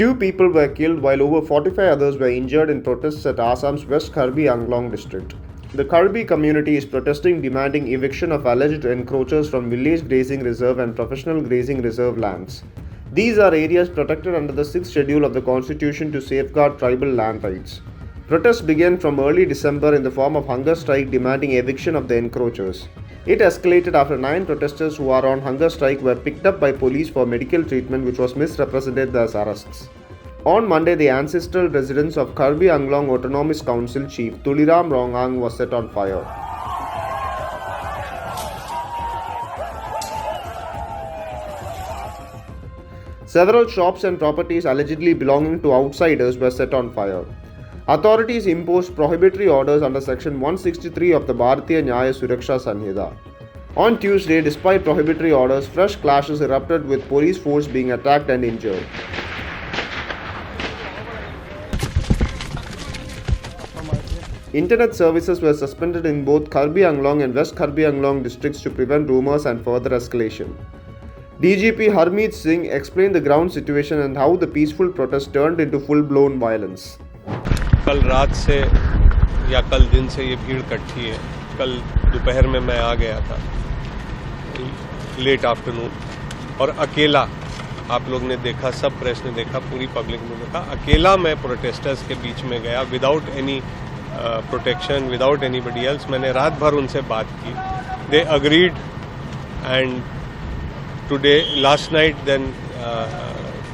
2 people were killed while over 45 others were injured in protests at Assam's West Karbi Anglong district. The Karbi community is protesting demanding eviction of alleged encroachers from village grazing reserve and professional grazing reserve lands. These are areas protected under the 6th schedule of the Constitution to safeguard tribal land rights. Protests began from early December in the form of hunger strike demanding eviction of the encroachers. It escalated after 9 protesters who are on hunger strike were picked up by police for medical treatment, which was misrepresented as arrests. On Monday, the ancestral residence of Karbi Anglong Autonomous Council Chief Tuliram Rongang was set on fire. Several shops and properties allegedly belonging to outsiders were set on fire. Authorities imposed prohibitory orders under Section 163 of the Bharatiya Nyaya Suraksha Sanhita. On Tuesday, despite prohibitory orders, fresh clashes erupted with police force being attacked and injured. Internet services were suspended in both Karbi Anglong and West Karbi Anglong districts to prevent rumors and further escalation. DGP Harmeet Singh explained the ground situation and how the peaceful protest turned into full-blown violence. कल रात से या कल दिन से ये भीड़ इकट्ठी है। कल दोपहर में मैं आ गया था, लेट आफ्टरनून, और अकेला, आप लोग ने देखा, सब प्रेस ने देखा, पूरी पब्लिक ने देखा, अकेला मैं प्रोटेस्टर्स के बीच में गया without any protection, without anybody else. मैंने रात भर उनसे बात की। They agreed and today last night then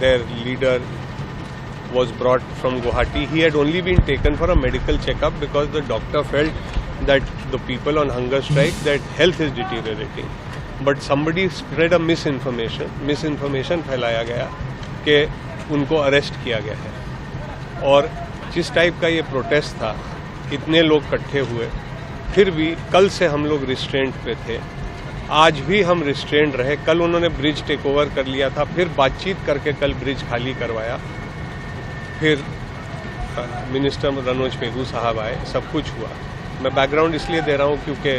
their leader was brought from Guwahati. He had only been taken for a medical checkup because the doctor felt that the people on hunger strike, that health is deteriorating. But somebody spread a misinformation फैलाया गया कि उनको arrest किया गया है। और जिस type का ये प्रोटेस्ट था, इतने लोग इकट्ठे हुए, फिर भी कल से हम लोग रिस्ट्रेंट पे थे। आज भी हम रिस्ट्रेंट रहे। कल उन्होंने ब्रिज टेक ओवर कर लिया था, फिर बातचीत करके कल ब्रिज खाली करवाया। फिर मिनिस्टर मनोज पेगू साहब आए, सब कुछ हुआ। मैं बैकग्राउंड इसलिए दे रहा हूँ क्योंकि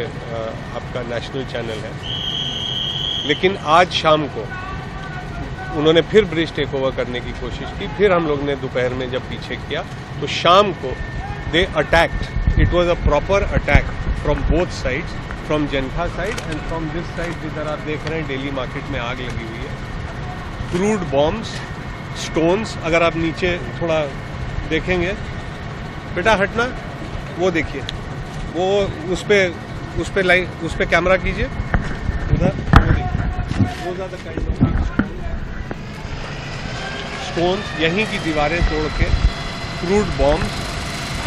आपका नेशनल चैनल है। लेकिन आज शाम को उन्होंने फिर ब्रिज टेक ओवर करने की कोशिश की। फिर हम लोग ने दोपहर में जब पीछे किया तो शाम को they attacked. It was a proper attack from both sides, from जनखा side and from this side जिधर आप देख रहे हैं डेली मार्केट में आग लगी हुई है। क्रूड बॉम्ब्स, स्टोन्स, अगर आप नीचे थोड़ा देखेंगे, बेटा हटना, वो देखिए, वो उस पे कैमरा कीजिए, उधर वो देखिए, वो ज़्यादा काइंड ऑफ स्टोन्स, यहीं की दीवारें तोड़ के, crude bombs,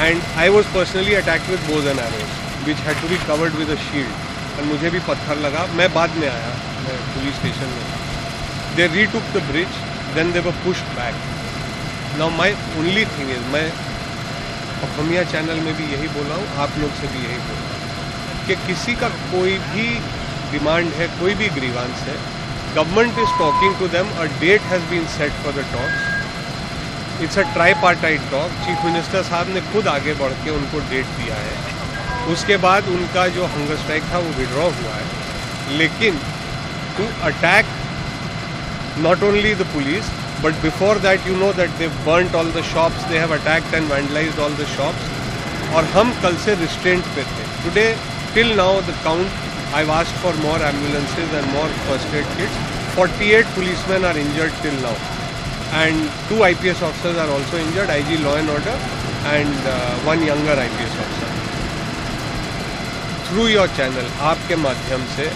and I was personally attacked with bows and arrows which had to be covered with a shield. और मुझे भी पत्थर लगा। मैं बाद में आया, मैं पुलिस स्टेशन में। They retook the bridge, then they were pushed back. Now my only thing is, मैं अफमिया चैनल में भी यही बोला हूँ, आप लोग से भी यही बोल रहा हूँ कि किसी का कोई भी डिमांड है, कोई भी ग्रीवांस है, government is talking to them, a date has been set for the talks. It's a tripartite talk. Chief minister साहब ने खुद आगे बढ़ के उनको डेट दिया है। उसके बाद उनका जो हंगर स्ट्राइक था वो विड्रॉ हुआ है। लेकिन to attack not only the police, but before that you know that they've burnt all the shops, they have attacked and vandalized all the shops. और हम कल से restraint पे थे। Today till now the count, I've asked for more ambulances and more first aid kits. 48 policemen are injured till now, and 2 IPS officers are also injured, IG Law and Order and 1 younger IPS officer. Through your channel, आपके माध्यम से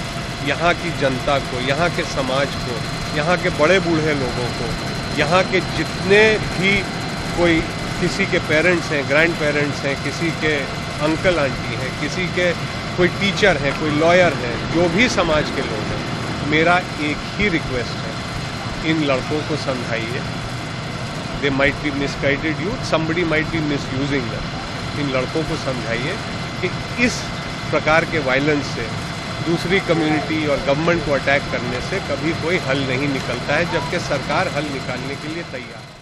यहाँ की जनता को, यहाँ के समाज को, यहाँ के बड़े बूढ़े लोगों को, यहाँ के जितने भी कोई किसी के पेरेंट्स हैं, ग्रैंड पेरेंट्स हैं, किसी के अंकल आंटी हैं, किसी के कोई टीचर हैं, कोई लॉयर हैं, जो भी समाज के लोग हैं, मेरा एक ही रिक्वेस्ट है, इन लड़कों को समझाइए। They might be misguided youth, somebody might be misusing them. इन लड़कों को समझाइए कि इस प्रकार के वायलेंस से दूसरी कम्युनिटी और गवर्नमेंट को अटैक करने से कभी कोई हल नहीं निकलता है, जबकि सरकार हल निकालने के लिए तैयार है।